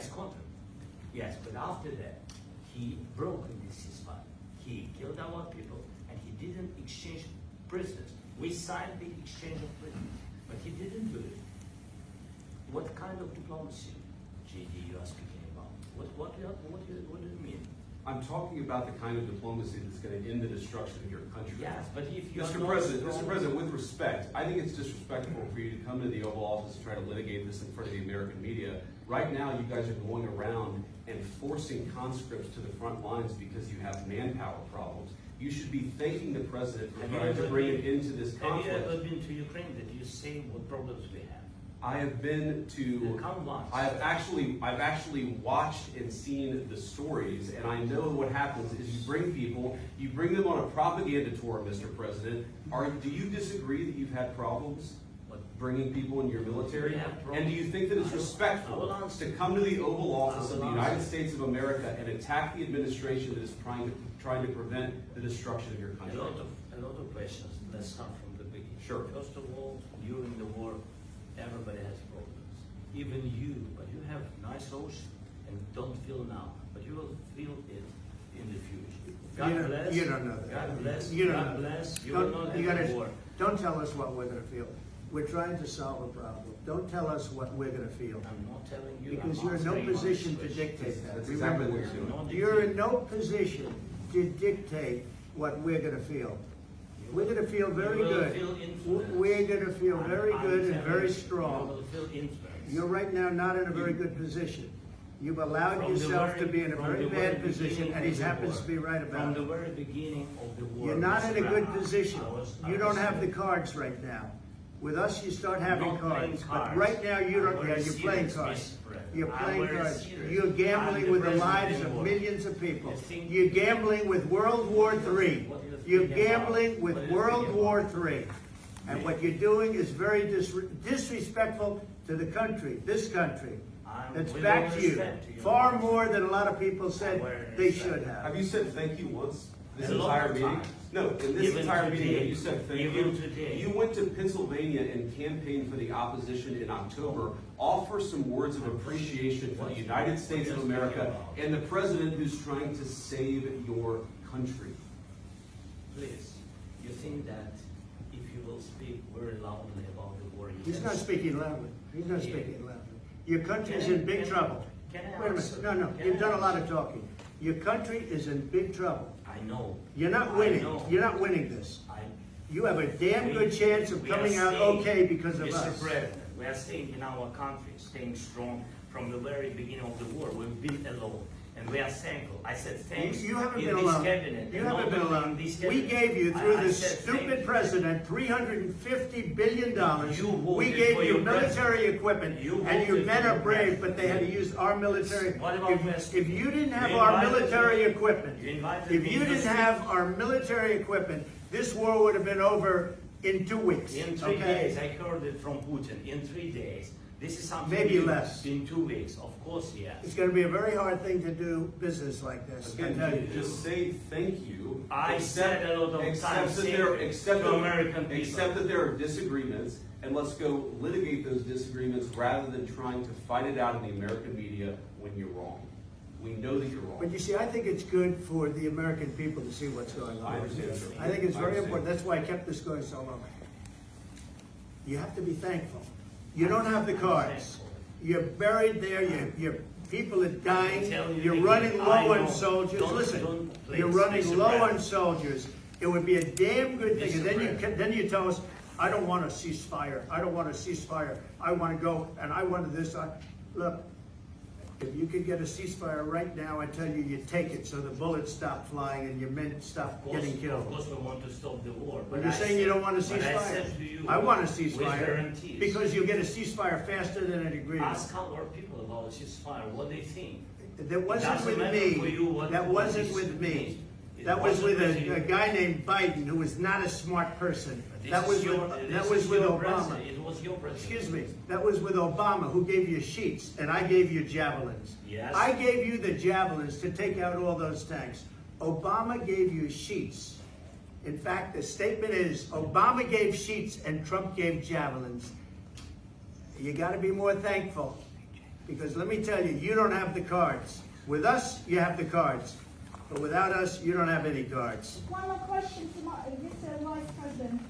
Yes, contract. Yes, but after that, he broke the ceasefire. He killed our people, and he didn't exchange prisoners. We signed the exchange of prisoners, but he didn't do it. What kind of diplomacy, JD, you are speaking about? What do you mean? I'm talking about the kind of diplomacy that's going to end the destruction of your country. Yes, but if you Mr. President, with respect, I think it's disrespectful for you to come to the Oval Office and try to litigate this in front of the American media. Right now, you guys are going around and forcing conscripts to the front lines because you have manpower problems. You should be thanking the President for trying to bring him into this conflict. Have you ever been to Ukraine? Did you see what problems we have? I have been to. I've actually watched and seen the stories, and I know what happens is you bring them on a propaganda tour, Mr. President. Do you disagree that you've had problems bringing people in your military? And do you think that it's respectful to come to the Oval Office of the United States of America and attack the administration that is trying to prevent the destruction of your country? A lot of questions. Let's start from the beginning. Sure. First of all, during the war, everybody has problems. Even you, but you have nice ocean and don't feel now, but you will feel it in the future. God bless. You don't know that. God bless. You don't God know bless. that. You will not have a war. Don't tell us what we're going to feel. We're trying to solve a problem. Don't tell us what we're going to feel. I'm not telling you. Because I'm you're in no answering position to honest dictate questions. that. That's exactly what Remember you're doing. You're in no position to dictate what we're going to feel. We're going to feel very good. We're going to feel very good and very strong. You will feel influence. You're right now not in a very good position. You've allowed yourself to be in a very bad position, and he happens to be right about it. From the very beginning of the war. You're not in a good position. You don't have the cards right now. With us, you start having cards. But right now, you don't. Yeah, you're playing cards. You're playing cards. You're gambling with the lives of millions of people. You're gambling with World War III. You're gambling with World War III. And what you're doing is very disrespectful to the country, this country. That's back to you. Far more than a lot of people said they should have. Have you said thank you once this entire meeting? No, in this entire meeting, you said thank you. You went to Pennsylvania and campaigned for the opposition in October. Offer some words of appreciation for the United States of America and the president who's trying to save your country. Please, you think that if you will speak very loudly about the war, He's not speaking loudly. He's not speaking loudly. Your country is in big trouble. Wait a minute. No. You've done a lot of talking. Your country is in big trouble. I know. You're not winning. You're not winning this. You have a damn good chance of coming out okay because of us. Mr. President, we are staying in our country, staying strong from the very beginning of the war. We've been alone. And we are thankful. I said thanks. You haven't in been this alone. cabinet. You haven't been alone. We gave you, through this stupid president, $350 billion. We gave you military equipment, and your men are brave, but they had to use our military. If you didn't have our military equipment, this war would have been over in 2 weeks. In 3 days, I heard it from Putin. In 3 days. This is something maybe less. In 2 weeks, of course, yes. It's going to be a very hard thing to do business like this. Again, just say thank you. I said a lot of times to American people. Accept that there are disagreements, and let's go litigate those disagreements rather than trying to fight it out in the American media when you're wrong. We know that you're wrong. But you see, I think it's good for the American people to see what's going on. I understand. I think it's very important. That's why I kept this going so long. You have to be thankful. You don't have the cards. You're buried there. Your people are dying. You're running low on soldiers. Listen, you're running low on soldiers. It would be a damn good thing. And then you tell us, I don't want a ceasefire. I don't want a ceasefire. I want to go and I want this. Look, if you could get a ceasefire right now, I tell you, you take it so the bullets stop flying and your men stop getting killed. Of course, we want to stop the war. But you're saying you don't want a ceasefire. I want a ceasefire because you'll get a ceasefire faster than an agreement. Ask our people about a ceasefire, what they think. That wasn't with me. That wasn't with me. That was with a guy named Biden, who was not a smart person. That was with Obama. It was your president. Excuse me. That was with Obama, who gave you sheets, and I gave you javelins. Yes. I gave you the javelins to take out all those tanks. Obama gave you sheets. In fact, the statement is, Obama gave sheets and Trump gave javelins. You got to be more thankful. Because let me tell you, you don't have the cards. With us, you have the cards. But without us, you don't have any cards. One more question to Mr. Vice President.